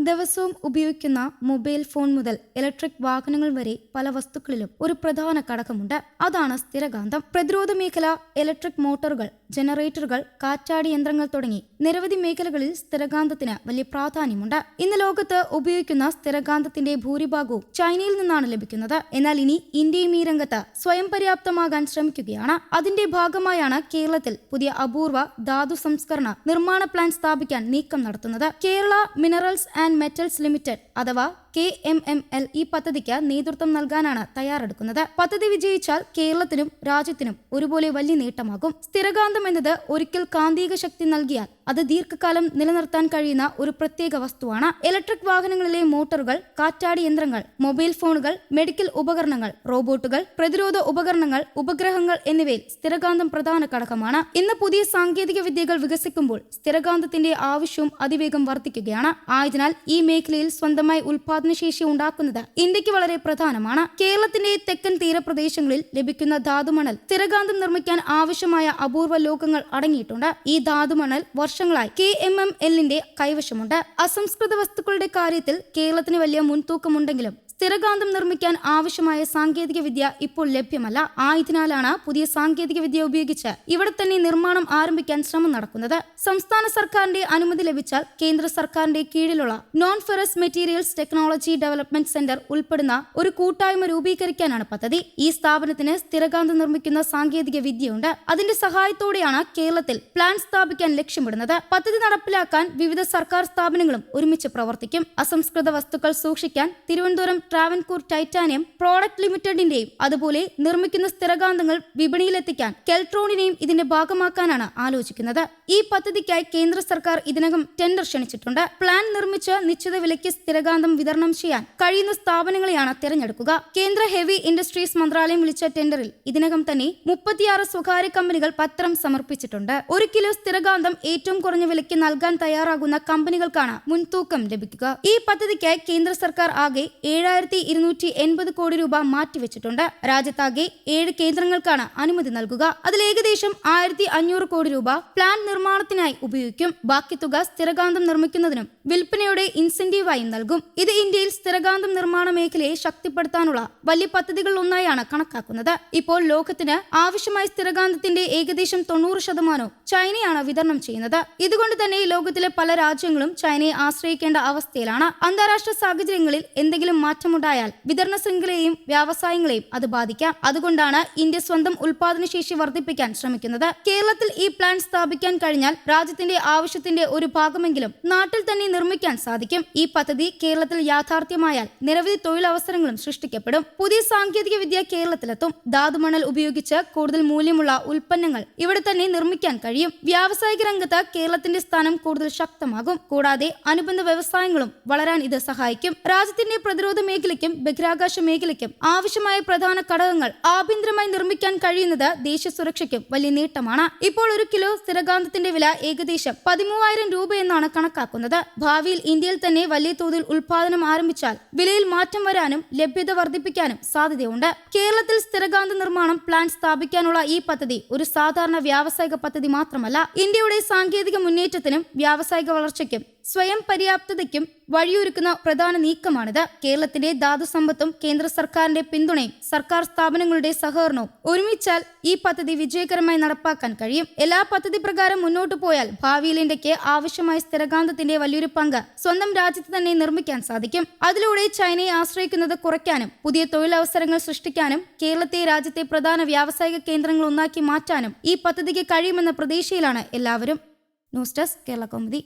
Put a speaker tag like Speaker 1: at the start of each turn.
Speaker 1: ദിവസവും ഉപയോഗിക്കുന്ന mobile phone മുതൽ ഇലക്ട്രിക് വാഹനങ്ങൾ വരെ പല വസ്തുക്കളിലും ഒരു പ്രധാന ഘടകമുണ്ട്. അതാണ് സ്ഥിരകാന്തം. പ്രതിരോധ മേഖല, ഇലക്ട്രിക് മോട്ടോറുകൾ, ജനറേറ്ററുകൾ, കാറ്റാടി യന്ത്രങ്ങൾ തുടങ്ങി നിരവധി മേഖലകളിൽ സ്ഥിരകാന്തത്തിന് വലിയ പ്രാധാന്യമുണ്ട്. ഇന്ന് ലോകത്ത് ഉപയോഗിക്കുന്ന സ്ഥിരകാന്തത്തിന്റെ ഭൂരിഭാഗവും ചൈനയിൽ നിന്നാണ് ലഭിക്കുന്നത്. എന്നാൽ ഇനി ഇന്ത്യയും ഈ രംഗത്ത് സ്വയം പര്യാപ്തമാകാൻ ശ്രമിക്കുകയാണ്. അതിന്റെ ഭാഗമായാണ് കേരളത്തിൽ പുതിയ അപൂർവ ധാതു സംസ്കരണ നിർമ്മാണ പ്ലാന്റ് സ്ഥാപിക്കാൻ നീക്കം നടത്തുന്നത്. Kerala minerals and metals limited അഥവാ KMML ഈ പദ്ധതിക്ക് നേതൃത്വം നൽകാനാണ് തയ്യാറെടുക്കുന്നത്. പദ്ധതി വിജയിച്ചാൽ കേരളത്തിനും രാജ്യത്തിനും ഒരുപോലെ വലിയ നേട്ടമാകും. സ്ഥിരകാന്തം എന്നത് ഒരിക്കൽ കാന്തിക ശക്തി നൽകിയാൽ അത് ദീർഘകാലം നിലനിർത്താൻ കഴിയുന്ന ഒരു പ്രത്യേക വസ്തുവാണ്. ഇലക്ട്രിക് വാഹനങ്ങളിലെ മോട്ടോറുകൾ, കാറ്റാടി യന്ത്രങ്ങൾ, മൊബൈൽ ഫോണുകൾ, മെഡിക്കൽ ഉപകരണങ്ങൾ, റോബോട്ടുകൾ, പ്രതിരോധ ഉപകരണങ്ങൾ, ഉപഗ്രഹങ്ങൾ എന്നിവയിൽ സ്ഥിരകാന്തം പ്രധാന ഘടകമാണ്. ഇന്ന് പുതിയ സാങ്കേതിക വിദ്യകൾ വികസിക്കുമ്പോൾ സ്ഥിരകാന്തത്തിന്റെ ആവശ്യവും അതിവേഗം വർദ്ധിക്കുകയാണ്. ആയതിനാൽ ഈ മേഖലയിൽ സ്വന്തമായി ഉൽപാദനശേഷി ഉണ്ടാക്കുന്നത് ഇന്ത്യക്ക് വളരെ പ്രധാനമാണ്. കേരളത്തിന്റെ തെക്കൻ തീരപ്രദേശങ്ങളിൽ ലഭിക്കുന്ന ധാതുമണൽ സ്ഥിരകാന്തം നിർമ്മിക്കാൻ ആവശ്യമായ അപൂർവ ലോഹങ്ങൾ അടങ്ങിയിട്ടുണ്ട്. ഈ ധാതുമണൽ വർഷങ്ങളായി KMMLന്റെ കൈവശമുണ്ട്. അസംസ്കൃത വസ്തുക്കളുടെ കാര്യത്തിൽ കേരളത്തിന് വലിയ മുൻതൂക്കമുണ്ടെങ്കിലും സ്ഥിരകാന്തം നിർമ്മിക്കാൻ ആവശ്യമായ സാങ്കേതിക വിദ്യ ഇപ്പോൾ ലഭ്യമല്ല. ആയതിനാലാണ് പുതിയ സാങ്കേതിക വിദ്യ ഉപയോഗിച്ച് ഇവിടെ തന്നെ നിർമ്മാണം ആരംഭിക്കാൻ ശ്രമം നടക്കുന്നത്. സംസ്ഥാന സർക്കാരിന്റെ അനുമതി ലഭിച്ചാൽ കേന്ദ്ര സർക്കാരിന്റെ കീഴിലുള്ള non ferrous materials technology development centre ഉൾപ്പെടുന്ന ഒരു കൂട്ടായ്മ രൂപീകരിക്കാനാണ് പദ്ധതി. ഈ സ്ഥാപനത്തിന് സ്ഥിരകാന്തം നിർമ്മിക്കുന്ന സാങ്കേതിക വിദ്യയുണ്ട്. അതിന്റെ സഹായത്തോടെയാണ് കേരളത്തിൽ പ്ലാന്റ് സ്ഥാപിക്കാൻ ലക്ഷ്യമിടുന്നത്. പദ്ധതി നടപ്പിലാക്കാൻ വിവിധ സർക്കാർ സ്ഥാപനങ്ങളും ഒരുമിച്ച് പ്രവർത്തിക്കും. അസംസ്കൃത വസ്തുക്കൾ സൂക്ഷിക്കാൻ തിരുവനന്തപുരം ട്രാവൻകൂർ ടൈറ്റാനിയം പ്രോഡക്റ്റ് ലിമിറ്റഡിന്റെയും അതുപോലെ നിർമ്മിക്കുന്ന സ്ഥിരകാന്തങ്ങൾ വിപണിയിലെത്തിക്കാൻ കെൽട്രോണിനെയും ഇതിന്റെ ഭാഗമാക്കാനാണ് ആലോചിക്കുന്നത്. ഈ പദ്ധതിക്കായി കേന്ദ്ര സർക്കാർ ഇതിനകം ടെൻഡർ ക്ഷണിച്ചിട്ടുണ്ട്. പ്ലാൻ നിർമ്മിച്ച് നിശ്ചിത വിലയ്ക്ക് സ്ഥിരകാന്തം വിതരണം ചെയ്യാൻ കഴിയുന്ന സ്ഥാപനങ്ങളെയാണ് തിരഞ്ഞെടുക്കുക. കേന്ദ്ര ഹെവി ഇൻഡസ്ട്രീസ് മന്ത്രാലയം വിളിച്ച ടെൻഡറിൽ ഇതിനകം തന്നെ 36 സ്വകാര്യ കമ്പനികൾ പത്രം സമർപ്പിച്ചിട്ടുണ്ട്. 1 കിലോ സ്ഥിരകാന്തം ഏറ്റവും കുറഞ്ഞ വിലയ്ക്ക് നൽകാൻ തയ്യാറാകുന്ന കമ്പനികൾക്കാണ് മുൻതൂക്കം ലഭിക്കുക. ഈ പദ്ധതിക്കായി കേന്ദ്ര സർക്കാർ ആകെ 7,280 കോടി രൂപ മാറ്റിവെച്ചിട്ടുണ്ട്. രാജ്യത്താകെ 7 കേന്ദ്രങ്ങൾക്കാണ് അനുമതി നൽകുക. അതിൽ ഏകദേശം 1,500 കോടി രൂപ പ്ലാൻ നിർമ്മാണത്തിനായി ഉപയോഗിക്കും. ബാക്കി തുക സ്ഥിരകാന്തം നിർമ്മിക്കുന്നതിനും വിൽപ്പനയുടെ ഇൻസെന്റീവായി നൽകും. ഇത് ഇന്ത്യയിൽ സ്ഥിരകാന്തം നിർമ്മാണ മേഖലയെ ശക്തിപ്പെടുത്താനുള്ള വലിയ പദ്ധതികളിൽ ഒന്നായാണ് കണക്കാക്കുന്നത്. ഇപ്പോൾ ലോകത്തിന് ആവശ്യമായ സ്ഥിരകാന്തത്തിന്റെ ഏകദേശം 90% ചൈനയാണ് വിതരണം ചെയ്യുന്നത്. ഇതുകൊണ്ട് തന്നെ ലോകത്തിലെ പല രാജ്യങ്ങളും ചൈനയെ ആശ്രയിക്കേണ്ട അവസ്ഥയിലാണ്. അന്താരാഷ്ട്ര സാഹചര്യങ്ങളിൽ എന്തെങ്കിലും മാറ്റമുണ്ടായാൽ വിതരണ ശൃംഖലയെയും വ്യവസായങ്ങളെയും അത് ബാധിക്കാം. അതുകൊണ്ടാണ് ഇന്ത്യ സ്വന്തം ഉൽപാദനശേഷി വർദ്ധിപ്പിക്കാൻ ശ്രമിക്കുന്നത്. കേരളത്തിൽ ഈ പ്ലാന്റ് സ്ഥാപിക്കാൻ കഴിഞ്ഞാൽ രാജ്യത്തിന്റെ ആവശ്യത്തിന്റെ ഒരു ഭാഗമെങ്കിലും നാട്ടിൽ തന്നെ നിർമ്മിക്കാൻ സാധിക്കും. ഈ പദ്ധതി കേരളത്തിൽ യാഥാർത്ഥ്യമായാൽ നിരവധി തൊഴിലവസരങ്ങളും സൃഷ്ടിക്കപ്പെടും. പുതിയ സാങ്കേതിക വിദ്യ കേരളത്തിലെത്തും. ധാതുമണൽ ഉപയോഗിച്ച് കൂടുതൽ മൂല്യമുള്ള ഉൽപ്പന്നങ്ങൾ ഇവിടെ തന്നെ നിർമ്മിക്കാൻ കഴിയും. വ്യാവസായിക രംഗത്ത് കേരളത്തിന്റെ സ്ഥാനം കൂടുതൽ ശക്തമാകും. കൂടാതെ അനുബന്ധ വ്യവസായങ്ങളും വളരാൻ ഇത് സഹായിക്കും. രാജ്യത്തിന്റെ പ്രതിരോധ മേഖലയ്ക്കും ബഹിരാകാശ മേഖലയ്ക്കും ആവശ്യമായ പ്രധാന ഘടകങ്ങൾ ആഭ്യന്തരമായി നിർമ്മിക്കാൻ കഴിയുന്നത് ദേശീയ സുരക്ഷയ്ക്കും വലിയ നേട്ടമാണ്. ഇപ്പോൾ 1 കിലോ സ്ഥിരകാന്തത്തിന്റെ വില ഏകദേശം 13,000 രൂപ എന്നാണ് കണക്കാക്കുന്നത്. ഭാവിയിൽ ഇന്ത്യയിൽ തന്നെ വലിയ തോതിൽ ഉൽപാദനം ആരംഭിച്ചാൽ വിലയിൽ മാറ്റം വരാനും ലഭ്യത വർദ്ധിപ്പിക്കാനും സാധ്യതയുണ്ട്. കേരളത്തിൽ സ്ഥിരകാന്ത നിർമ്മാണം പ്ലാന്റ് സ്ഥാപിക്കാനുള്ള ഈ പദ്ധതി ഒരു സാധാരണ വ്യാവസായിക പദ്ധതി മാത്രമല്ല, ഇന്ത്യയുടെ സാങ്കേതിക മുന്നേറ്റത്തിനും വ്യാവസായിക വളർച്ചയ്ക്കും സ്വയം പര്യാപ്തതയ്ക്കും വഴിയൊരുക്കുന്ന പ്രധാന നീക്കമാണിത്. കേരളത്തിന്റെ ധാതു സമ്പത്തും കേന്ദ്ര സർക്കാരിന്റെ പിന്തുണയും സർക്കാർ സ്ഥാപനങ്ങളുടെ സഹകരണവും ഒരുമിച്ചാൽ ഈ പദ്ധതി വിജയകരമായി നടപ്പാക്കാൻ കഴിയും. എല്ലാ പദ്ധതി പ്രകാരം മുന്നോട്ടു പോയാൽ ഭാവിയിൽ ഇന്ത്യക്ക് ആവശ്യമായ സ്ഥിരകാന്തത്തിന്റെ വലിയൊരു പങ്ക് സ്വന്തം രാജ്യത്ത് തന്നെ നിർമ്മിക്കാൻ സാധിക്കും. അതിലൂടെ ചൈനയെ ആശ്രയിക്കുന്നത് കുറയ്ക്കാനും പുതിയ തൊഴിലവസരങ്ങൾ സൃഷ്ടിക്കാനും കേരളത്തെ രാജ്യത്തെ പ്രധാന വ്യാവസായിക കേന്ദ്രങ്ങൾ ഒന്നാക്കി മാറ്റാനും ഈ പദ്ധതിക്ക് കഴിയുമെന്ന പ്രതീക്ഷയിലാണ് എല്ലാവരും. News desk Kerala Kaumudi.